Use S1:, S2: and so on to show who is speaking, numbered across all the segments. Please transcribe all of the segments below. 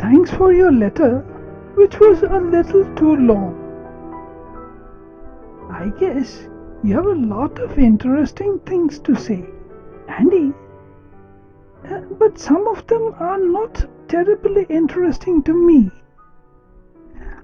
S1: Thanks for your letter, which was a little too long. I guess you have a lot of interesting things to say, Andy. But some of them are not terribly interesting to me.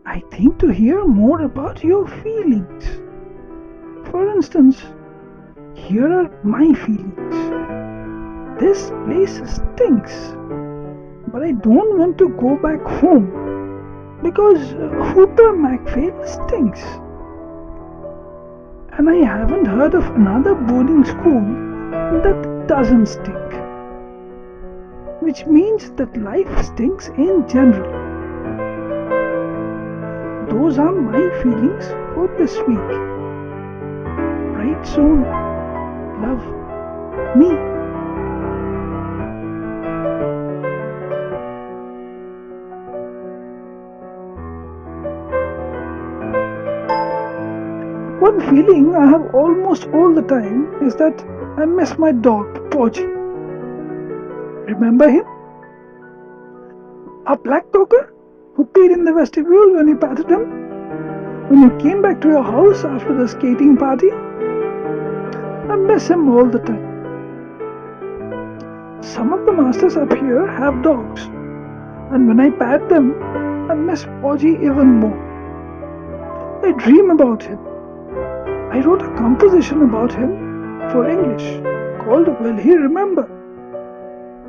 S1: I think to hear more about your feelings. For instance, here are my feelings. This place stinks, but I don't want to go back home because Hooper McPhail stinks. And I haven't heard of another boarding school that doesn't stink. Which means that life stinks in general. Those are my feelings for this week. Right soon, love, me. One feeling I have almost all the time is that I miss my dog, Podgy. Remember him? Our black dogger who peed in the vestibule when you patted him? When you came back to your house after the skating party? I miss him all the time. Some of the masters up here have dogs, and when I pat them, I miss Podgy even more. I dream about him. I wrote a composition about him for English called Will He Remember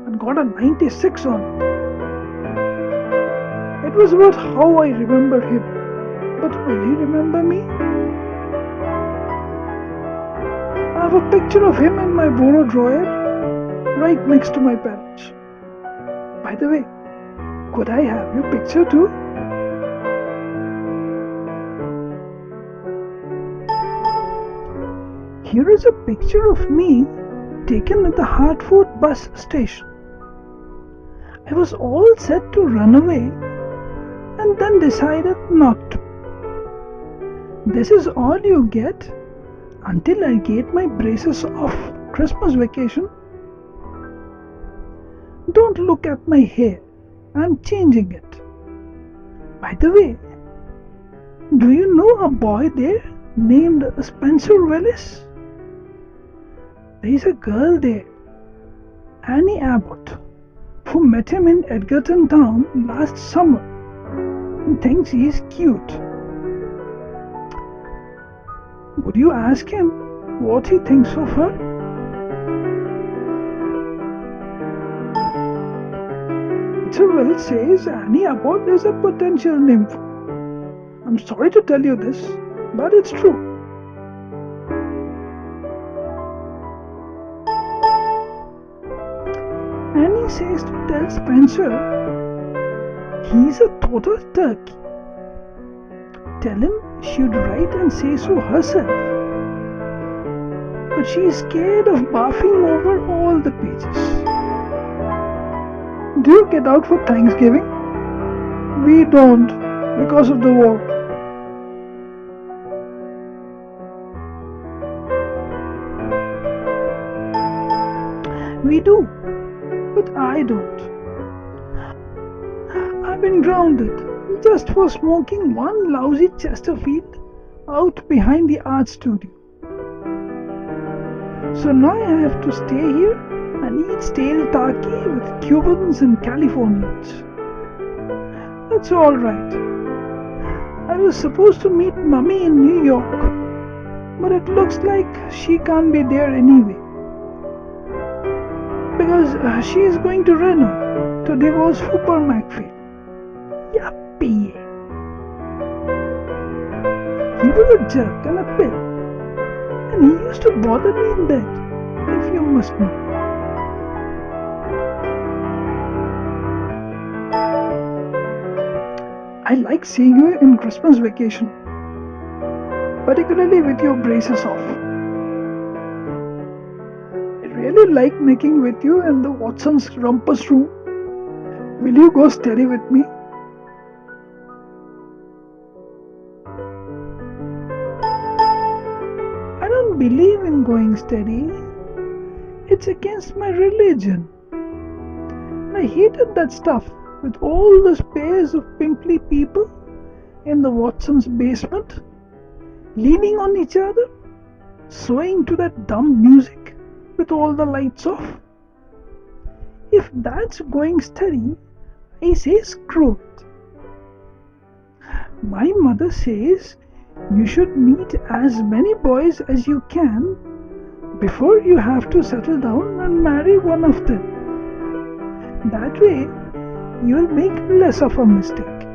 S1: and got a 96 on it. It was about how I remember him, but will he remember me? I have a picture of him in my bureau drawer right next to my parents. By the way, could I have your picture too? Here is a picture of me taken at the Hartford bus station. I was all set to run away and then decided not to. This is all you get until I get my braces off Christmas vacation. Don't look at my hair, I'm changing it. By the way, do you know a boy there named Spencer Willis? There is a girl there, Annie Abbott, who met him in Edgerton Town last summer and thinks he is cute. Would you ask him what he thinks of her? Spencer Willis says Annie Abbott is a potential nymph. I'm sorry to tell you this, but it's true. Annie says to tell Spencer he's a total turkey. Tell him she'd write and say so herself, but she's scared of barfing over all the pages. Do you get out for Thanksgiving? We don't, because of the war. We do, but I don't. I've been grounded just for smoking one lousy Chesterfield out behind the art studio. So now I have to stay here and eat stale turkey with Cubans and Californians. That's alright. I was supposed to meet Mummy in New York, but it looks like she can't be there anyway. Because she is going to Reno to divorce Hooper McPhail. Yuppie! He was a jerk and a pig, and he used to bother me in bed, if you must know. I like seeing you in Christmas vacation, particularly with your braces off. I really like making with you in the Watson's rumpus room. Will you go steady with me? I don't believe in going steady. It's against my religion. I hated that stuff with all those pairs of pimply people in the Watson's basement, leaning on each other, swaying to that dumb music with all the lights off. If that's going steady, I say screw it. My mother says you should meet as many boys as you can before you have to settle down and marry one of them. That way, you'll make less of a mistake.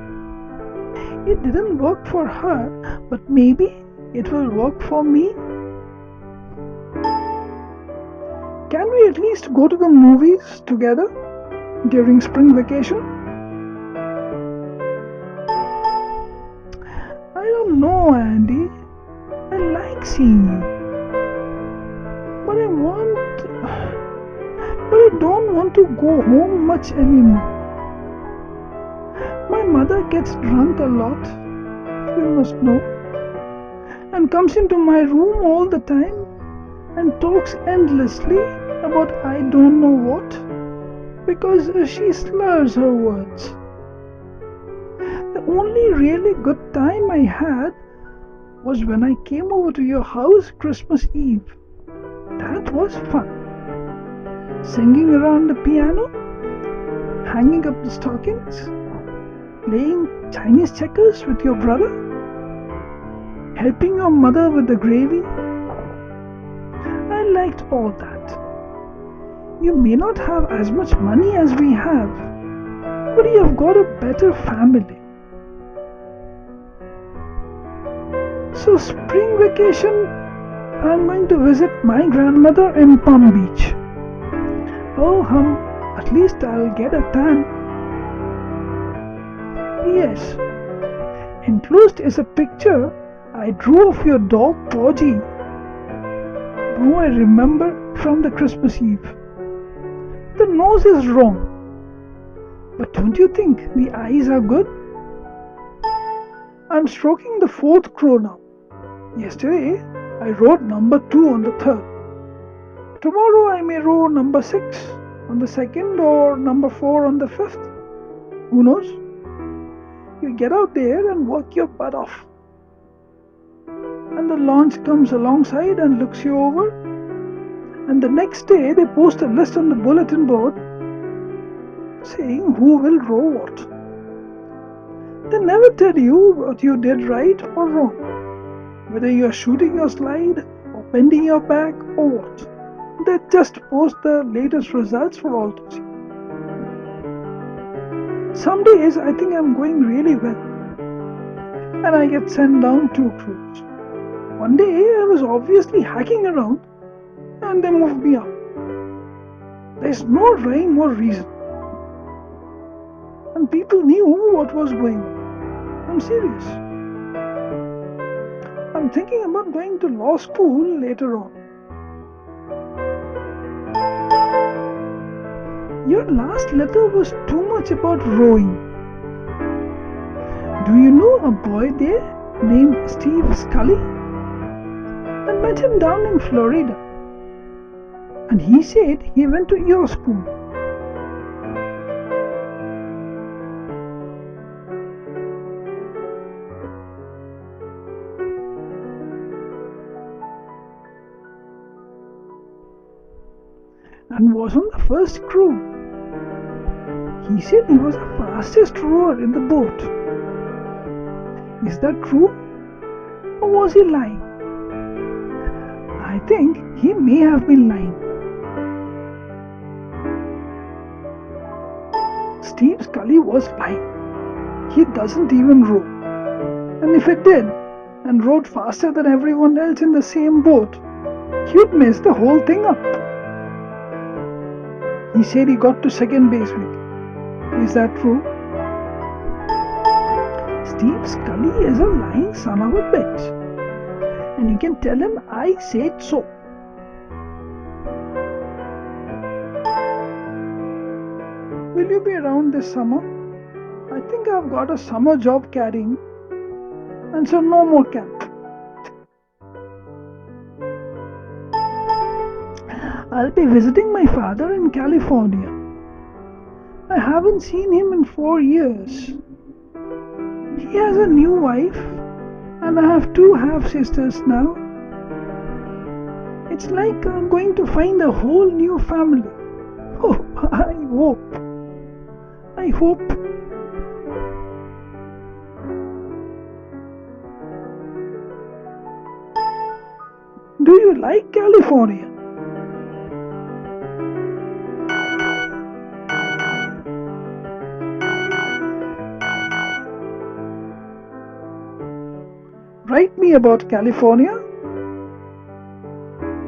S1: It didn't work for her, but maybe it will work for me. Can we at least go to the movies together during spring vacation? I don't know, Andy. I like seeing you. But I don't want to go home much anymore. My mother gets drunk a lot, you must know, and comes into my room all the time and talks endlessly about I don't know what because she slurs her words. The only really good time I had was when I came over to your house Christmas Eve. That was fun. Singing around the piano, hanging up the stockings, playing Chinese checkers with your brother, helping your mother with the gravy. I liked all that. You may not have as much money as we have, but you have got a better family. So spring vacation, I'm going to visit my grandmother in Palm Beach. Oh at least I'll get a tan. Yes, enclosed is a picture I drew of your dog Porgy, who I remember from the Christmas Eve. The nose is wrong, but don't you think the eyes are good? I'm stroking the fourth crow now. Yesterday I rode number 2 on the third. Tomorrow I may row number 6 on the second or number 4 on the fifth. Who knows? You get out there and work your butt off. And the launch comes alongside and looks you over. And the next day they post a list on the bulletin board saying who will row what. They never tell you what you did right or wrong, whether you are shooting your slide or bending your back or what. They just post the latest results for all to see. Some days I think I'm going really well, and I get sent down 2 crews. One day I was obviously hacking around, and they moved me up. There's no rhyme or reason, and people knew what was going on. I'm serious. I'm thinking about going to law school later on. Your last letter was too much about rowing. Do you know a boy there named Steve Scully? I met him down in Florida, and he said he went to your school. And was on the first crew. He said he was the fastest rower in the boat. Is that true? Or was he lying? I think he may have been lying. Steve Scully was lying. He doesn't even row. And if he did, and rowed faster than everyone else in the same boat, he'd mess the whole thing up. He said he got to second base with you. Is that true? Steve Scully is a lying son of a bitch. And you can tell him I said so. Will you be around this summer? I think I've got a summer job carrying, and so no more camp. I'll be visiting my father in California. I haven't seen him in 4 years. He has a new wife, and I have two half sisters now. It's like going to find a whole new family. Oh, I hope. I hope. Do you like California? Write me about California.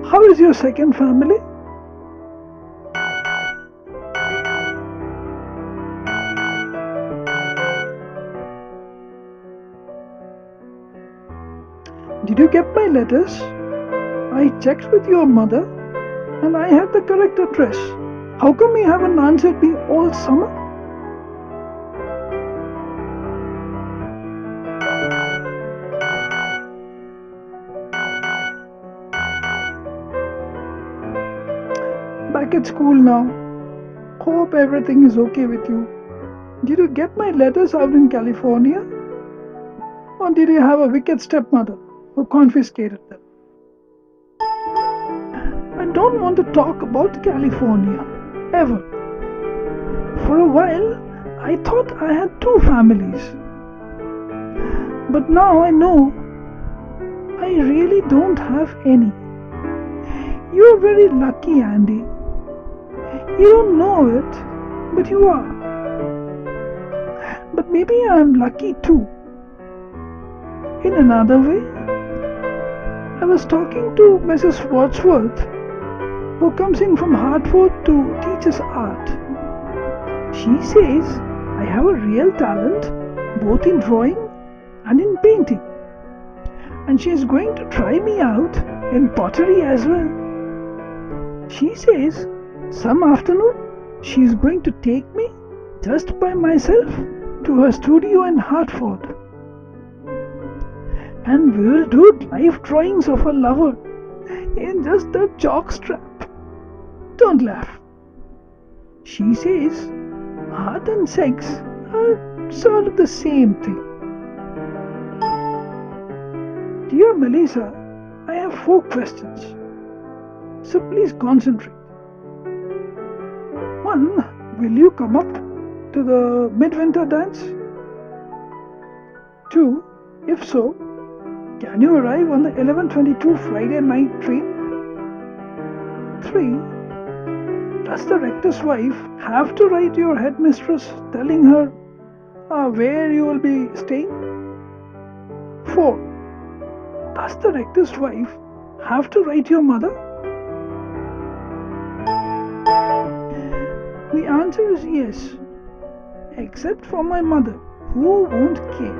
S1: How is your second family? Did you get my letters? I checked with your mother and I had the correct address. How come you haven't answered me all summer? Back at school now. Hope everything is okay with you. Did you get my letters out in California? Or did you have a wicked stepmother who confiscated them? I don't want to talk about California, ever. For a while, I thought I had two families. But now I know I really don't have any. You're very lucky, Andy. You don't know it, but you are. But maybe I'm lucky too. In another way, I was talking to Mrs. Wadsworth, who comes in from Hartford to teach us art. She says I have a real talent both in drawing and in painting, and she is going to try me out in pottery as well. She says some afternoon she is going to take me just by myself to her studio in Hartford, and we will do life drawings of a lover in just a chalk strap. Don't laugh. She says art and sex are sort of the same thing. Dear Melissa, I have 4 questions, so please concentrate. 1. Will you come up to the midwinter dance? 2. If so, can you arrive on the 11:22 Friday night train? 3. Does the rector's wife have to write your headmistress telling her where you will be staying? 4. Does the rector's wife have to write your mother? The answer is yes, except for my mother, who won't care.